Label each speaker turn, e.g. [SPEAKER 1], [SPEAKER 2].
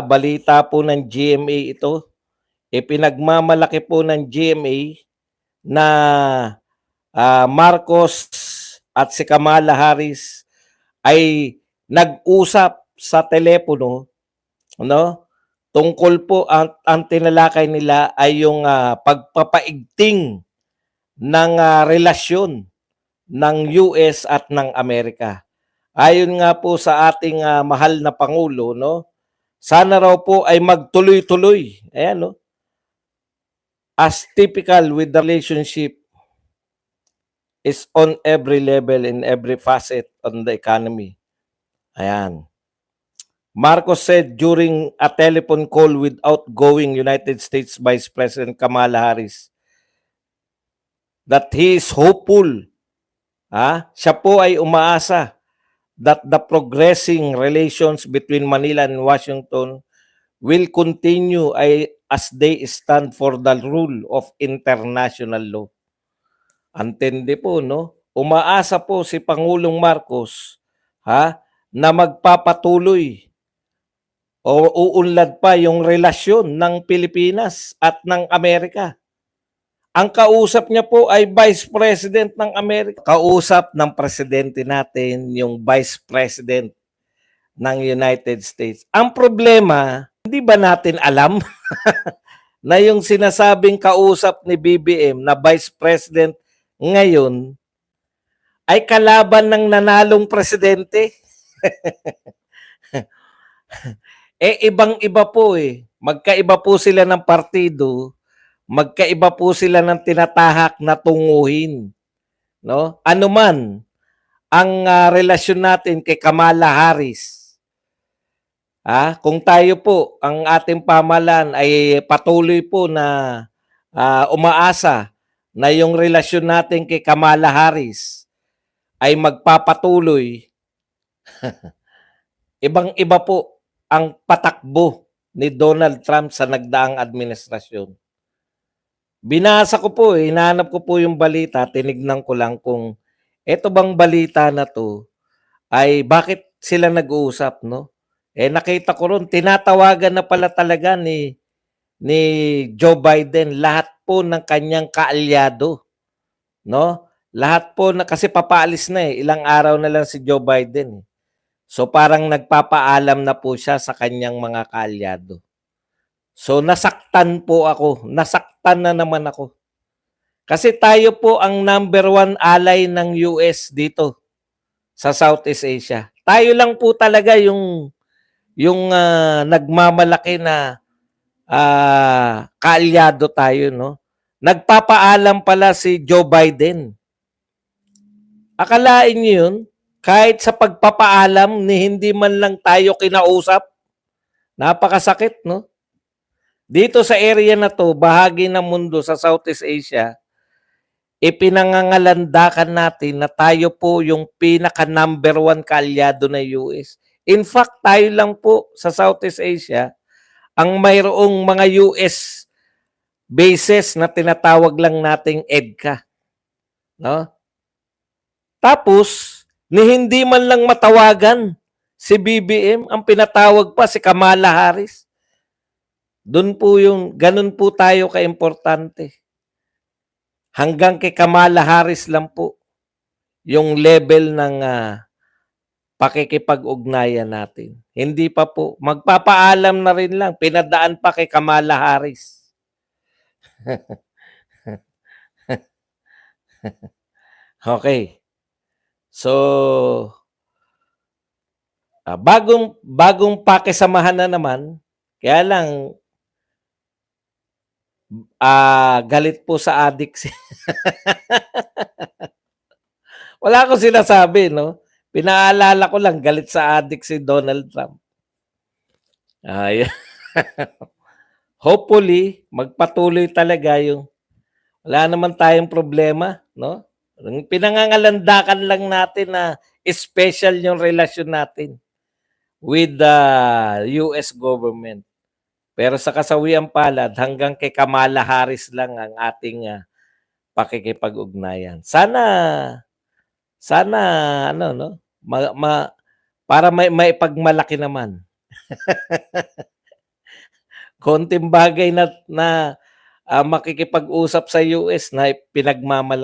[SPEAKER 1] balita po ng GMA ito, pinagmamalaki po ng GMA na Marcos at si Kamala Harris ay nag-usap sa telepono, no? Tungkol po ang tinalakay nila ay yung pagpapaigting ng relasyon ng US at ng Amerika. Ayon nga po sa ating mahal na Pangulo, no? Sana raw po ay magtuloy-tuloy. Ayan, no? As typical with the relationship is on every level in every facet on the economy. Ayan. Marcos said during a telephone call with outgoing United States Vice President Kamala Harris that he is hopeful. Siya po ay umaasa that the progressing relations between Manila and Washington will continue as they stand for the rule of international law. Antindi po, no? Umaasa po si Pangulong Marcos na magpapatuloy o uunlad pa yung relasyon ng Pilipinas at ng Amerika. Ang kausap niya po ay Vice President ng Amerika. Kausap ng presidente natin yung Vice President ng United States. Ang problema, hindi ba natin alam na yung sinasabing kausap ni BBM na Vice President ngayon ay kalaban ng nanalong presidente? Ibang-iba po eh. Magkaiba po sila ng partido, magkaiba po sila ng tinatahak na tunguhin. No? Ano man ang relasyon natin kay Kamala Harris, kung tayo po, ang ating pamahalaan ay patuloy po na umaasa na yung relasyon natin kay Kamala Harris ay magpapatuloy, ibang-iba po ang patakbo ni Donald Trump sa nagdaang administrasyon. Binasa ko po, hinahanap ko po yung balita, tinignan ko lang kung eto bang balita na to ay bakit sila nag-uusap, no? Nakita ko ron, tinatawagan na pala talaga ni Joe Biden lahat po ng kanyang kaalyado, no? Lahat po na kasi papaalis na ilang araw na lang si Joe Biden. So parang nagpapaalam na po siya sa kanyang mga kaalyado. So nasaktan po ako, nasaktan na naman ako. Kasi tayo po ang number 1 ally ng US dito sa Southeast Asia. Tayo lang po talaga yung nagmamalaki na kaalyado tayo, no? Nagpapaalam pala si Joe Biden. Akalain niyo yun? Kahit sa pagpapaalam ni hindi man lang tayo kinausap. Napakasakit, no? Dito sa area na to, bahagi ng mundo sa Southeast Asia, ipinangangalandakan natin na tayo po yung pinaka number 1 kaalyado ng US. In fact, tayo lang po sa Southeast Asia ang mayroong mga US bases na tinatawag lang nating EDCA. No? Tapos, ni hindi man lang matawagan si BBM, ang pinatawag pa si Kamala Harris. Doon po yung, ganun po tayo kaimportante. Hanggang kay Kamala Harris lang po yung level ng pakikipag-ugnayan natin. Hindi pa po. Magpapaalam na rin lang. Pinadaan pa kay Kamala Harris. Okay. So, bagong pakisamahan na naman. Kaya lang, galit po sa addicts. Wala akong sinasabi, no? Pinaalala ko lang, galit sa addict si Donald Trump. Hopefully, magpatuloy talaga yung wala naman tayong problema, no? Pinangangalandakan lang natin na special yung relasyon natin with the US government. Pero sa kasawiang palad, hanggang kay Kamala Harris lang ang ating pakikipag-ugnayan. Sana ano, no? Para may pagmalaki naman. konting bagay na makikipag-usap sa US na pinagmamala